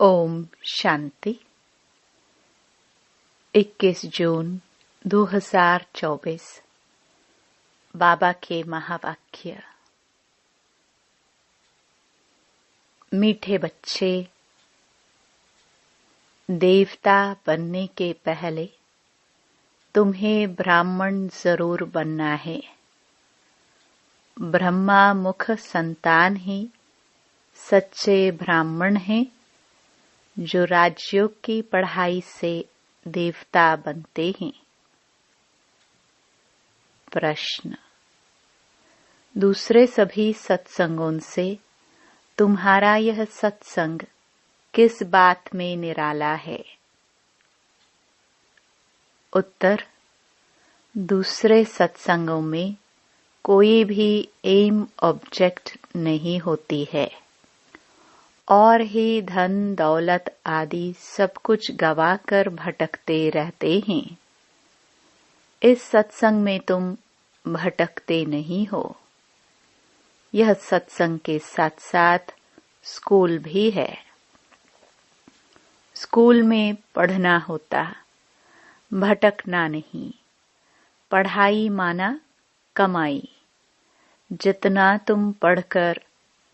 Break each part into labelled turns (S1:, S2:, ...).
S1: ओम शांति। 21 जून 2024। बाबा के महावाक्य। मीठे बच्चे, देवता बनने के पहले तुम्हें ब्राह्मण जरूर बनना है। ब्रह्मा मुख संतान ही सच्चे ब्राह्मण हैं, जो राजयोग की पढ़ाई से देवता बनते हैं। प्रश्न: दूसरे सभी सत्संगों से तुम्हारा यह सत्संग किस बात में निराला है? उत्तर: दूसरे सत्संगों में कोई भी एम ऑब्जेक्ट नहीं होती है और ही धन दौलत आदि सब कुछ गवाकर भटकते रहते हैं। इस सत्संग में तुम भटकते नहीं हो। यह सत्संग के साथ साथ स्कूल भी है। स्कूल में पढ़ना होता, भटकना नहीं। पढ़ाई माना कमाई। जितना तुम पढ़कर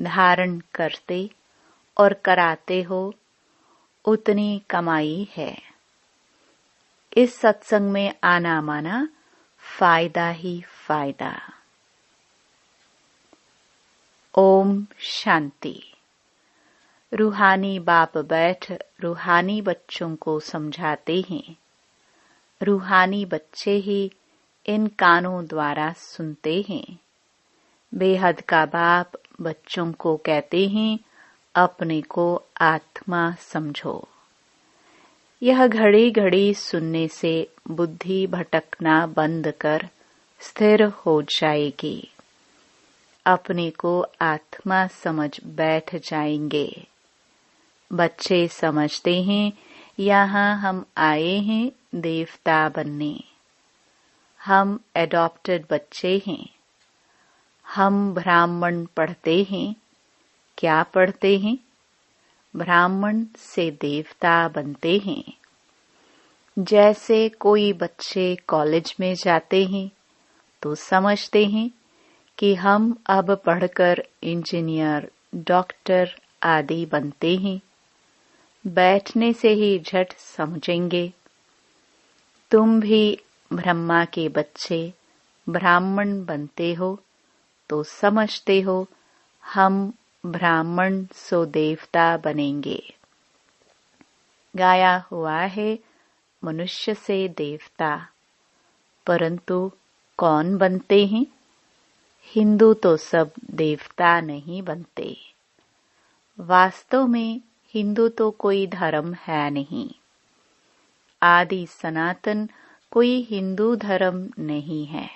S1: धारण करते और कराते हो, उतनी कमाई है। इस सत्संग में आना माना फायदा ही फायदा। ओम शांति। रूहानी बाप बैठ रूहानी बच्चों को समझाते हैं। रूहानी बच्चे ही इन कानों द्वारा सुनते हैं। बेहद का बाप बच्चों को कहते हैं, अपने को आत्मा समझो। यह घड़ी घड़ी सुनने से बुद्धि भटकना बंद कर स्थिर हो जाएगी। अपने को आत्मा समझ बैठ जाएंगे। बच्चे समझते हैं, यहाँ हम आए हैं देवता बनने। हम एडॉप्टेड बच्चे हैं। हम ब्राह्मण पढ़ते हैं। क्या पढ़ते हैं? ब्राह्मण से देवता बनते हैं। जैसे कोई बच्चे कॉलेज में जाते हैं तो समझते हैं कि हम अब पढ़कर इंजीनियर, डॉक्टर आदि बनते हैं। बैठने से ही झट समझेंगे। तुम भी ब्रह्मा के बच्चे ब्राह्मण बनते हो तो समझते हो, हम ब्राह्मण सो देवता बनेंगे। गाया हुआ है, मनुष्य से देवता। परंतु कौन बनते हैं? हिंदू तो सब देवता नहीं बनते। वास्तव में हिंदू तो कोई धर्म है नहीं। आदि सनातन कोई हिंदू धर्म नहीं है।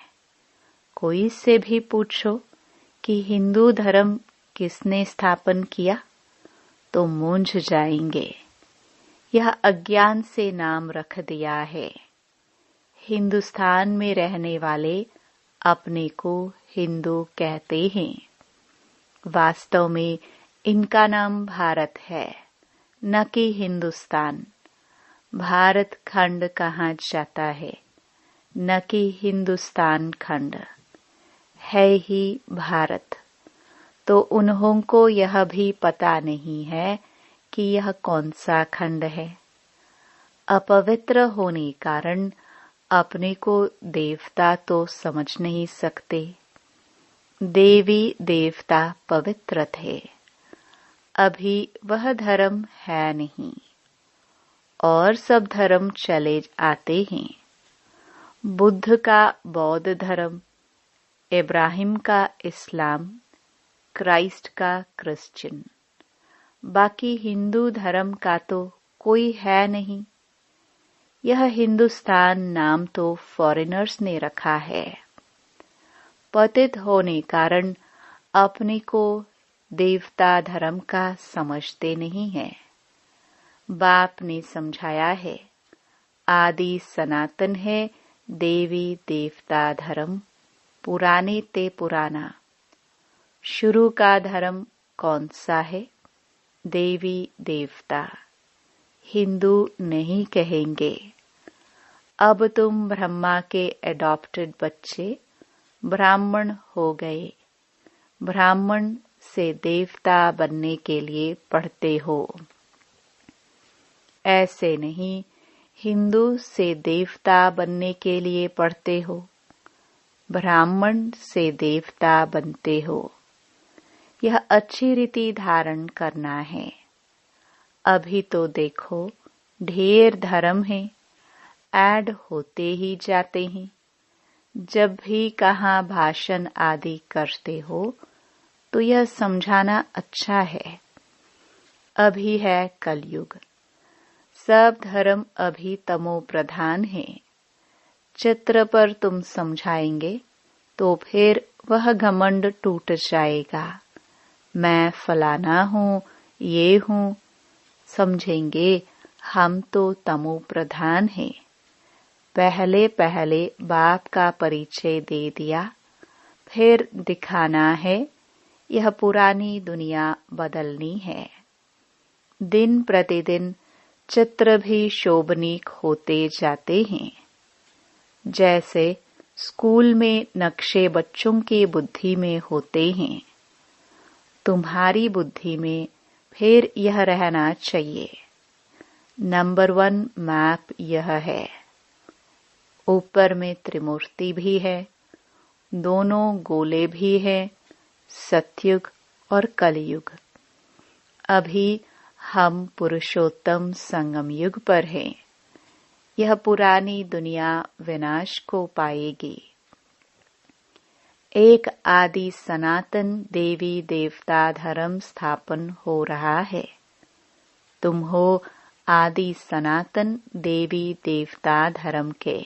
S1: कोई से भी पूछो कि हिंदू धर्म किसने स्थापन किया, तो मूंझ जाएंगे। यह अज्ञान से नाम रख दिया है। हिंदुस्तान में रहने वाले अपने को हिंदू कहते हैं। वास्तव में इनका नाम भारत है, न कि हिंदुस्तान। भारत खंड कहा जाता है, न कि हिंदुस्तान खंड। है ही भारत। तो उन्हों को यह भी पता नहीं है कि यह कौन सा खंड है। अपवित्र होने कारण अपने को देवता तो समझ नहीं सकते। देवी देवता पवित्र थे। अभी वह धर्म है नहीं और सब धर्म चले आते हैं। बुद्ध का बौद्ध धर्म, इब्राहिम का इस्लाम, क्राइस्ट का क्रिश्चियन। बाकी हिंदू धर्म का तो कोई है नहीं। यह हिंदुस्तान नाम तो फॉरेनर्स ने रखा है। पतित होने कारण अपने को देवता धर्म का समझते नहीं है। बाप ने समझाया है, आदि सनातन है देवी देवता धर्म, पुराने ते पुराना। शुरू का धर्म कौन सा है? देवी देवता। हिंदू नहीं कहेंगे। अब तुम ब्रह्मा के एडॉप्टेड बच्चे ब्राह्मण हो गए। ब्राह्मण से देवता बनने के लिए पढ़ते हो। ऐसे नहीं, हिंदू से देवता बनने के लिए पढ़ते हो, ब्राह्मण से देवता बनते हो। यह अच्छी रीति धारण करना है। अभी तो देखो, ढेर धर्म है, ऐड होते ही जाते हैं। जब भी कहाँ भाषण आदि करते हो तो यह समझाना अच्छा है। अभी है कलयुग, सब धर्म अभी तमो प्रधान है। चित्र पर तुम समझाएंगे तो फिर वह घमंड टूट जाएगा। मैं फलाना हूँ, ये हूँ। समझेंगे हम तो तमो प्रधान हैं। पहले पहले बाप का परिचय दे दिया, फिर दिखाना है यह पुरानी दुनिया बदलनी है। दिन प्रतिदिन चित्र भी शोभनीक होते जाते हैं। जैसे स्कूल में नक्शे बच्चों की बुद्धि में होते हैं, तुम्हारी बुद्धि में फिर यह रहना चाहिए। नंबर 1 मैप यह है। ऊपर में त्रिमूर्ति भी है, दोनों गोले भी है, सतयुग और कलयुग। अभी हम पुरुषोत्तम संगम युग पर हैं। यह पुरानी दुनिया विनाश को पाएगी। एक आदि सनातन देवी देवता धर्म स्थापन हो रहा है। तुम हो आदि सनातन देवी देवता धर्म के।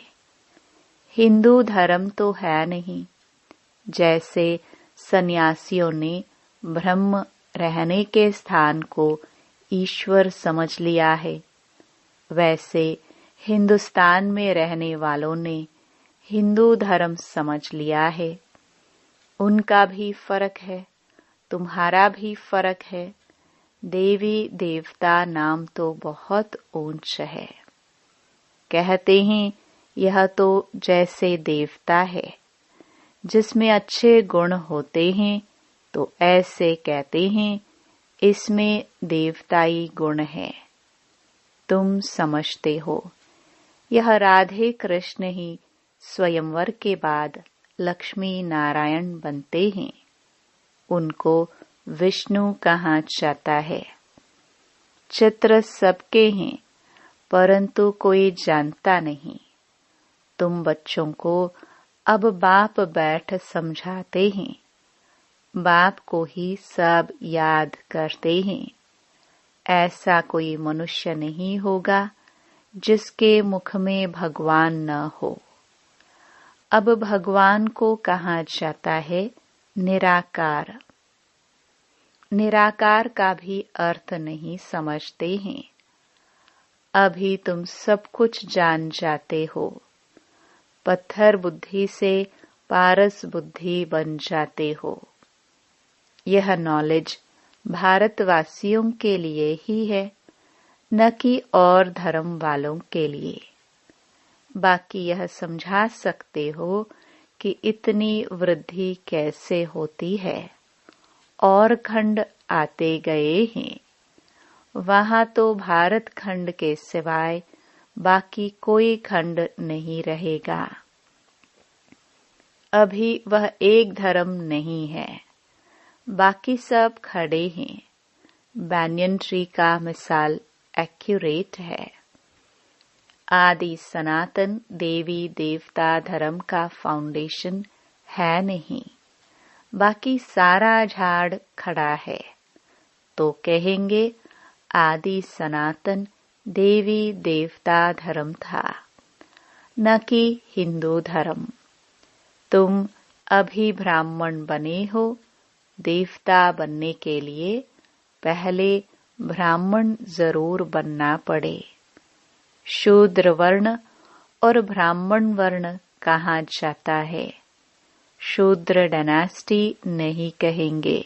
S1: हिंदू धर्म तो है नहीं। जैसे सन्यासियों ने ब्रह्म रहने के स्थान को ईश्वर समझ लिया है, वैसे हिंदुस्तान में रहने वालों ने हिंदू धर्म समझ लिया है। उनका भी फर्क है, तुम्हारा भी फर्क है। देवी देवता नाम तो बहुत ऊंच है। कहते हैं यह तो जैसे देवता है, जिसमें अच्छे गुण होते हैं तो ऐसे कहते हैं इसमें देवताई गुण है। तुम समझते हो, यह राधे कृष्ण ही स्वयंवर के बाद लक्ष्मी नारायण बनते हैं। उनको विष्णु कहा जाता है। चित्र सबके हैं, परंतु कोई जानता नहीं। तुम बच्चों को अब बाप बैठ समझाते हैं। बाप को ही सब याद करते हैं। ऐसा कोई मनुष्य नहीं होगा जिसके मुख में भगवान न हो। अब भगवान को कहा जाता है निराकार। निराकार का भी अर्थ नहीं समझते हैं। अभी तुम सब कुछ जान जाते हो। पत्थर बुद्धि से पारस बुद्धि बन जाते हो। यह नॉलेज भारतवासियों के लिए ही है, न कि और धर्म वालों के लिए। बाकी यह समझा सकते हो कि इतनी वृद्धि कैसे होती है। और खंड आते गए हैं। वहां तो भारत खंड के सिवाय बाकी कोई खंड नहीं रहेगा। अभी वह एक धर्म नहीं है, बाकी सब खड़े हैं। बैनियन ट्री का मिसाल एक्यूरेट है। आदि सनातन देवी देवता धर्म का फाउंडेशन है नहीं, बाकी सारा झाड़ खड़ा है। तो कहेंगे आदि सनातन देवी देवता धर्म था, न कि हिंदू धर्म। तुम अभी ब्राह्मण बने हो। देवता बनने के लिए पहले ब्राह्मण जरूर बनना पड़े। शूद्र वर्ण और ब्राह्मण वर्ण कहा जाता है। शूद्र डायनेस्टी नहीं कहेंगे।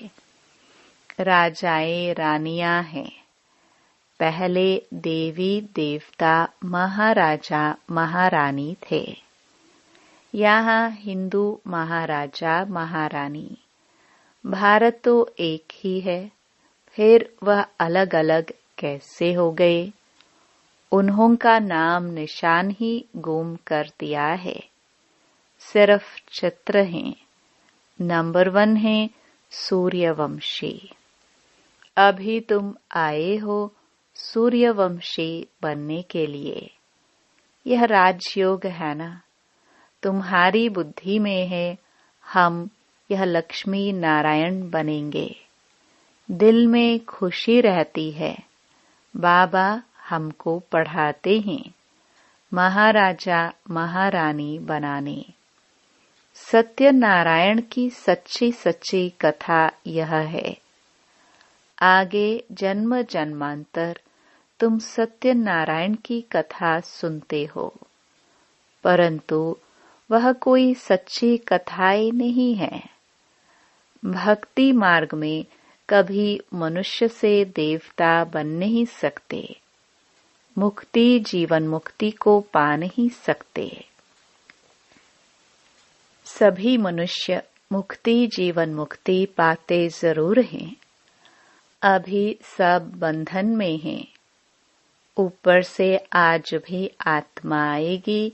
S1: राजाएं रानियां हैं। पहले देवी देवता महाराजा महारानी थे। यहाँ हिंदू महाराजा महारानी। भारत तो एक ही है, फिर वह अलग अलग कैसे हो गए? उन्हों का नाम निशान ही गुम कर दिया है। सिर्फ चित्र हैं। नंबर 1 है सूर्यवंशी। अभी तुम आए हो सूर्यवंशी बनने के लिए। यह राजयोग है ना? तुम्हारी बुद्धि में है हम यह लक्ष्मी नारायण बनेंगे। दिल में खुशी रहती है। बाबा हमको पढ़ाते हैं महाराजा महारानी बनाने। सत्यनारायण की सच्ची सच्ची कथा यह है। आगे जन्म जन्मांतर तुम सत्यनारायण की कथा सुनते हो, परंतु वह कोई सच्ची कथाएं नहीं है। भक्ति मार्ग में कभी मनुष्य से देवता बन नहीं सकते। मुक्ति जीवन मुक्ति को पा नहीं सकते। सभी मनुष्य मुक्ति जीवन मुक्ति पाते जरूर हैं। अभी सब बंधन में हैं। ऊपर से आज भी आत्मा आएगी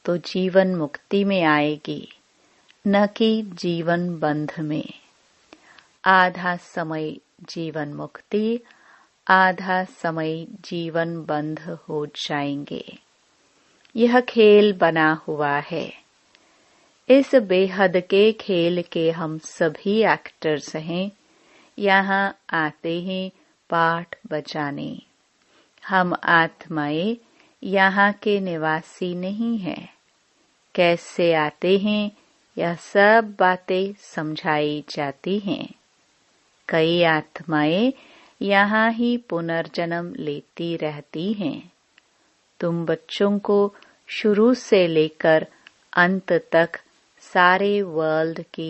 S1: तो जीवन मुक्ति में आएगी, न कि जीवन बंध में। आधा समय जीवन मुक्ति, आधा समय जीवन बंध हो जाएंगे। यह खेल बना हुआ है। इस बेहद के खेल के हम सभी एक्टर्स हैं। यहाँ आते हैं पाठ बजाने। हम आत्माएं यहाँ के निवासी नहीं हैं। कैसे आते हैं यह सब बातें समझाई जाती हैं। कई आत्माएं यहाँ ही पुनर्जन्म लेती रहती हैं। तुम बच्चों को शुरू से लेकर अंत तक सारे वर्ल्ड की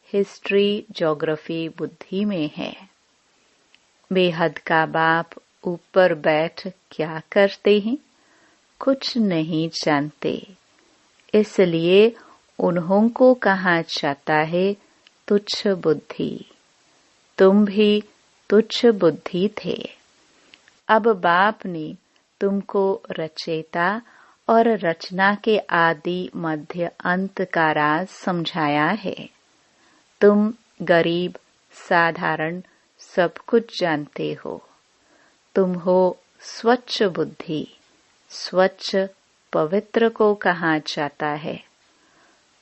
S1: हिस्ट्री ज्योग्राफी बुद्धि में है। बेहद का बाप ऊपर बैठ क्या करते हैं? कुछ नहीं जानते। इसलिए उन्हों को कहा जाता है तुच्छ बुद्धि। तुम भी तुच्छ बुद्धि थे। अब बाप ने तुमको रचयिता और रचना के आदि मध्य अंत का राज समझाया है। तुम गरीब साधारण सब कुछ जानते हो। तुम हो स्वच्छ बुद्धि। स्वच्छ पवित्र को कहा जाता है।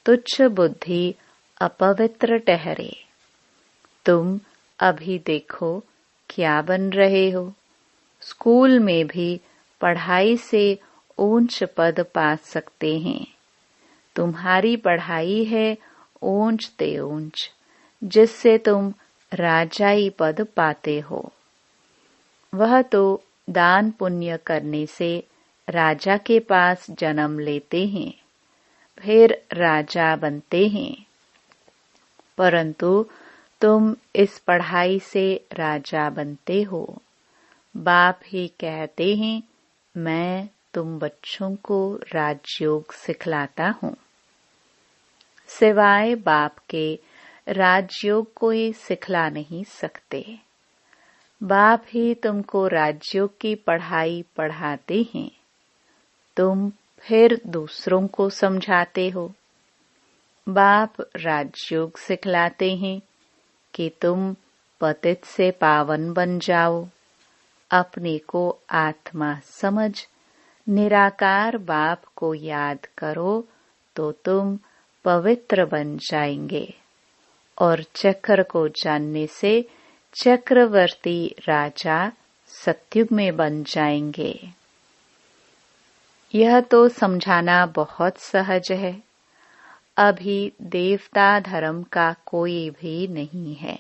S1: तुच्छ बुद्धि अपवित्र ठहरे। तुम अभी देखो क्या बन रहे हो। स्कूल में भी पढ़ाई से ऊंच पद पा सकते हैं। तुम्हारी पढ़ाई है ऊंच ते ऊंच, जिससे तुम राजाई पद पाते हो। वह तो दान पुण्य करने से राजा के पास जन्म लेते हैं, फिर राजा बनते हैं। परंतु तुम इस पढ़ाई से राजा बनते हो। बाप ही कहते हैं मैं तुम बच्चों को राजयोग सिखलाता हूँ। सिवाय बाप के राजयोग कोई सिखला नहीं सकते। बाप ही तुमको राजयोग की पढ़ाई पढ़ाते हैं। तुम फिर दूसरों को समझाते हो। बाप राजयोग सिखलाते हैं कि तुम पतित से पावन बन जाओ। अपने को आत्मा समझ निराकार बाप को याद करो तो तुम पवित्र बन जाएंगे और चक्र को जानने से चक्रवर्ती राजा सतयुग में बन जाएंगे। यह तो समझाना बहुत सहज है। अभी देवता धर्म का कोई भी नहीं है।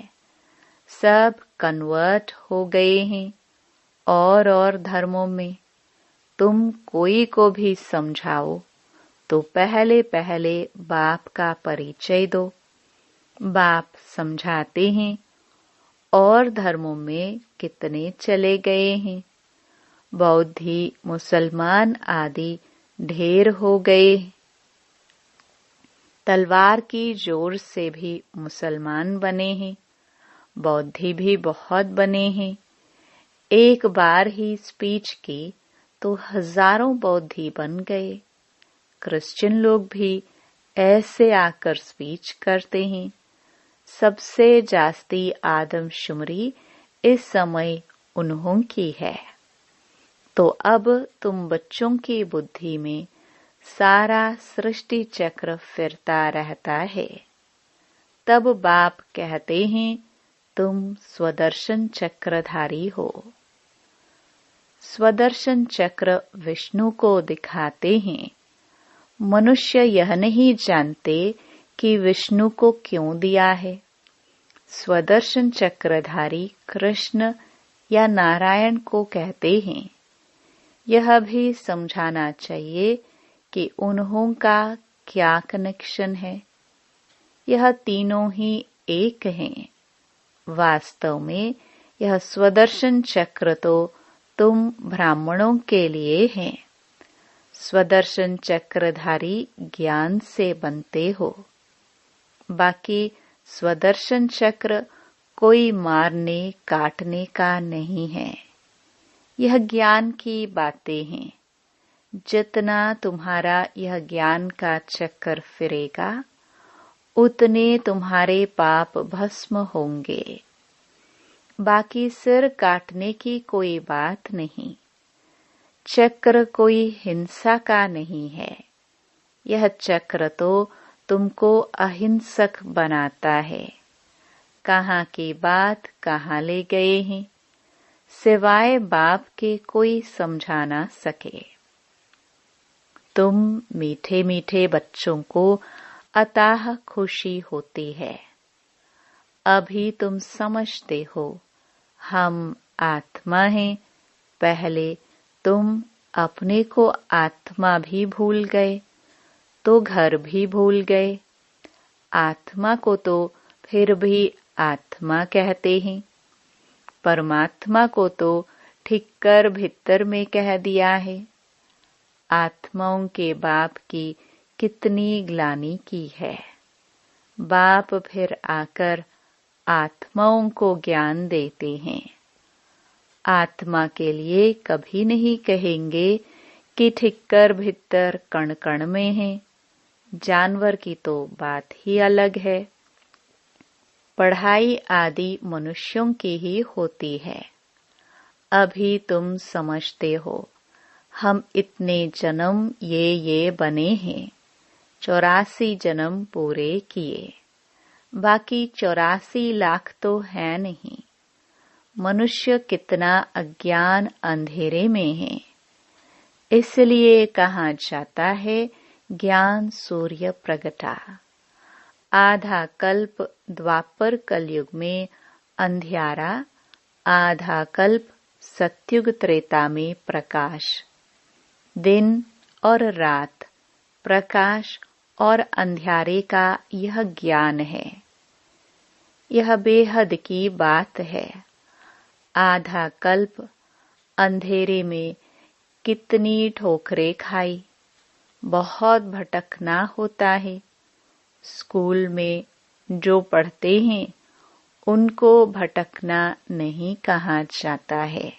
S1: सब कन्वर्ट हो गए हैं और धर्मों में। तुम कोई को भी समझाओ तो पहले पहले बाप का परिचय दो। बाप समझाते हैं और धर्मों में कितने चले गए हैं। बौद्धि, मुसलमान आदि ढेर हो गए। तलवार की जोर से भी मुसलमान बने हैं, बौद्धि भी बहुत बने हैं। एक बार ही स्पीच की तो हजारों बौद्धि बन गए। क्रिश्चियन लोग भी ऐसे आकर स्पीच करते हैं। सबसे जास्ती आदमशुमारी इस समय उन्हों की है। तो अब तुम बच्चों की बुद्धि में सारा सृष्टि चक्र फिरता रहता है। तब बाप कहते हैं तुम स्वदर्शन चक्रधारी हो। स्वदर्शन चक्र विष्णु को दिखाते हैं। मनुष्य यह नहीं जानते कि विष्णु को क्यों दिया है। स्वदर्शन चक्रधारी कृष्ण या नारायण को कहते हैं। यह भी समझाना चाहिए कि उन्हों का क्या कनेक्शन है। यह तीनों ही एक हैं। वास्तव में यह स्वदर्शन चक्र तो तुम ब्राह्मणों के लिए है। स्वदर्शन चक्रधारी ज्ञान से बनते हो। बाकी स्वदर्शन चक्र कोई मारने काटने का नहीं है। यह ज्ञान की बातें हैं। जितना तुम्हारा यह ज्ञान का चक्कर फिरेगा उतने तुम्हारे पाप भस्म होंगे। बाकी सिर काटने की कोई बात नहीं। चक्र कोई हिंसा का नहीं है। यह चक्र तो तुमको अहिंसक बनाता है। कहाँ की बात कहाँ ले गए हैं, सिवाय बाप के कोई समझा ना सके। तुम मीठे मीठे बच्चों को अताह खुशी होती है। अभी तुम समझते हो हम आत्मा हैं। पहले तुम अपने को आत्मा भी भूल गए तो घर भी भूल गए। आत्मा को तो फिर भी आत्मा कहते हैं। परमात्मा को तो ठीक कर भीतर में कह दिया है। आत्माओं के बाप की कितनी ग्लानि की है। बाप फिर आकर आत्माओं को ज्ञान देते हैं। आत्मा के लिए कभी नहीं कहेंगे कि ठिक्कर भीतर कण कण में है। जानवर की तो बात ही अलग है। पढ़ाई आदि मनुष्यों की ही होती है। अभी तुम समझते हो हम इतने जन्म ये बने हैं। 84 जन्म पूरे किए। बाकी 84 लाख तो है नहीं। मनुष्य कितना अज्ञान अंधेरे में है। इसलिए कहा जाता है ज्ञान सूर्य प्रगटा। आधा कल्प द्वापर कलयुग में अंधियारा, आधा कल्प सत्युग त्रेता में प्रकाश। दिन और रात, प्रकाश और अंधियारे का यह ज्ञान है। यह बेहद की बात है। आधा कल्प अंधेरे में कितनी ठोकरें खाई। बहुत भटकना होता है। स्कूल में जो पढ़ते हैं उनको भटकना नहीं कहा जाता है।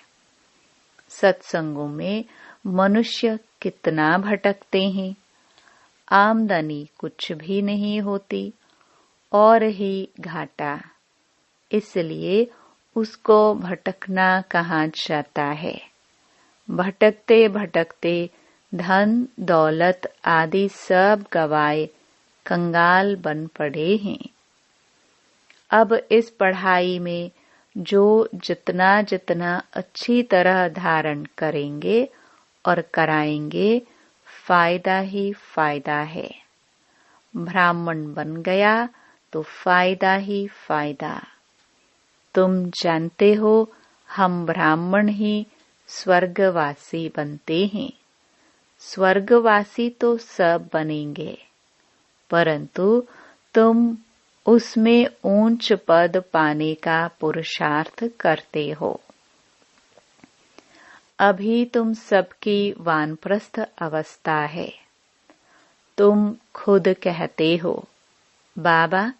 S1: सत्संगों में मनुष्य कितना भटकते हैं। आमदनी कुछ भी नहीं होती और ही घाटा। इसलिए उसको भटकना कहा जाता है। भटकते भटकते धन दौलत आदि सब गवाए कंगाल बन पड़े हैं। अब इस पढ़ाई में जो जितना जितना अच्छी तरह धारण करेंगे और कराएंगे फायदा ही फायदा है। ब्राह्मण बन गया तो फायदा ही फायदा। तुम जानते हो हम ब्राह्मण ही स्वर्गवासी बनते हैं। स्वर्गवासी तो सब बनेंगे, परंतु तुम उसमें ऊंच पद पाने का पुरुषार्थ करते हो। अभी तुम सबकी वानप्रस्थ अवस्था है। तुम खुद कहते हो, बाबा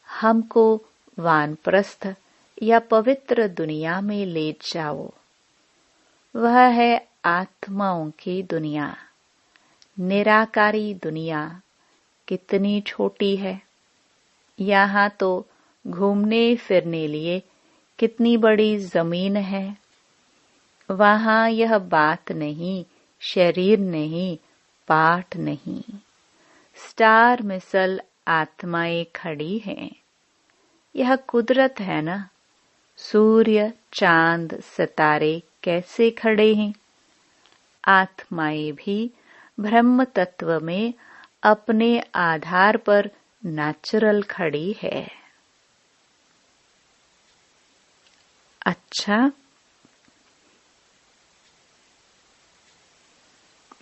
S1: हमको वानप्रस्थ या पवित्र दुनिया में ले जाओ। वह है आत्माओं की दुनिया। निराकारी दुनिया कितनी छोटी है। यहाँ तो घूमने फिरने लिए कितनी बड़ी जमीन है। वहाँ यह बात नहीं, शरीर नहीं, पाठ नहीं। स्टार मिसल आत्माएं खड़ी हैं। यह कुदरत है ना। सूर्य, चांद, सितारे कैसे खड़े हैं। आत्माएं भी ब्रह्म तत्व में अपने आधार पर नेचुरल खड़ी है। अच्छा,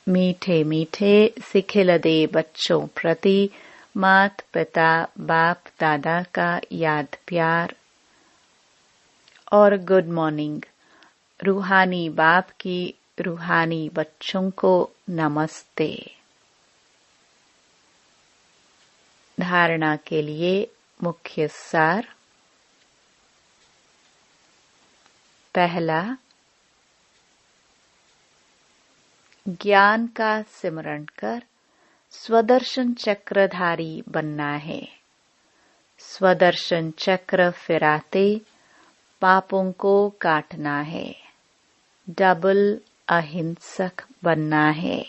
S1: मीठे मीठे सिखिलदे बच्चों प्रति मात पिता बाप दादा का याद प्यार और गुड मॉर्निंग। रूहानी बाप की रूहानी बच्चों को नमस्ते। धारणा के लिए मुख्य सार। पहला, ज्ञान का सिमरण कर स्वदर्शन चक्रधारी बनना है। स्वदर्शन चक्र फिराते पापों को काटना है। डबल अहिंसक बनना है।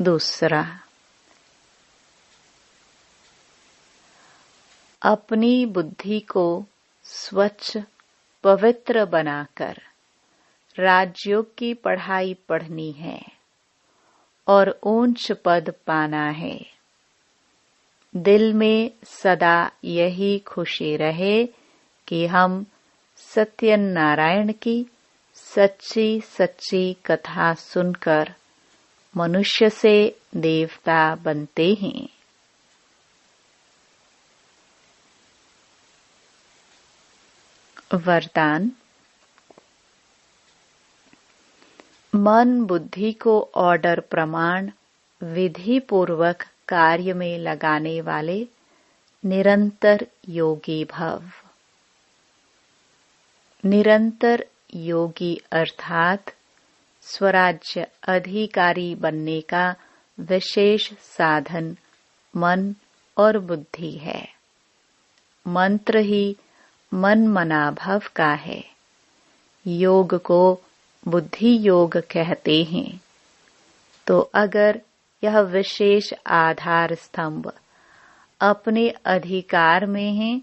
S1: दूसरा, अपनी बुद्धि को स्वच्छ पवित्र बनाकर राजयोग की पढ़ाई पढ़नी है और ऊंच पद पाना है। दिल में सदा यही खुशी रहे कि हम सत्यनारायण की सच्ची सच्ची कथा सुनकर मनुष्य से देवता बनते हैं। वरदान। मन बुद्धि को ऑर्डर प्रमाण विधि पूर्वक कार्य में लगाने वाले निरंतर योगी भव। निरंतर योगी अर्थात स्वराज्य अधिकारी बनने का विशेष साधन मन और बुद्धि है। मंत्र ही मन मना भव का है। योग को बुद्धि योग कहते हैं। तो अगर यह विशेष आधार स्तंभ अपने अधिकार में है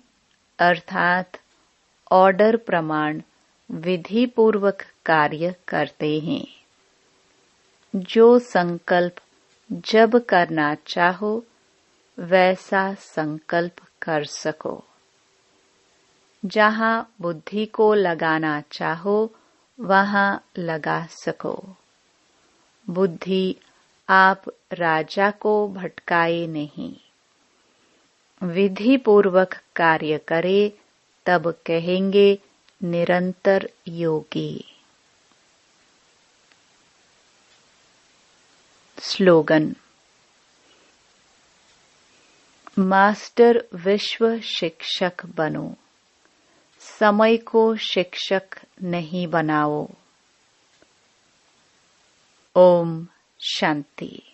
S1: अर्थात ऑर्डर प्रमाण विधि पूर्वक कार्य करते हैं। जो संकल्प जब करना चाहो वैसा संकल्प कर सको। जहाँ बुद्धि को लगाना चाहो वहाँ लगा सको। बुद्धि आप राजा को भटकाए नहीं। विधि पूर्वक कार्य करे तब कहेंगे निरंतर योगी। स्लोगन। मास्टर विश्व शिक्षक बनो। समय को शिक्षक नहीं बनाओ। ओम शांति।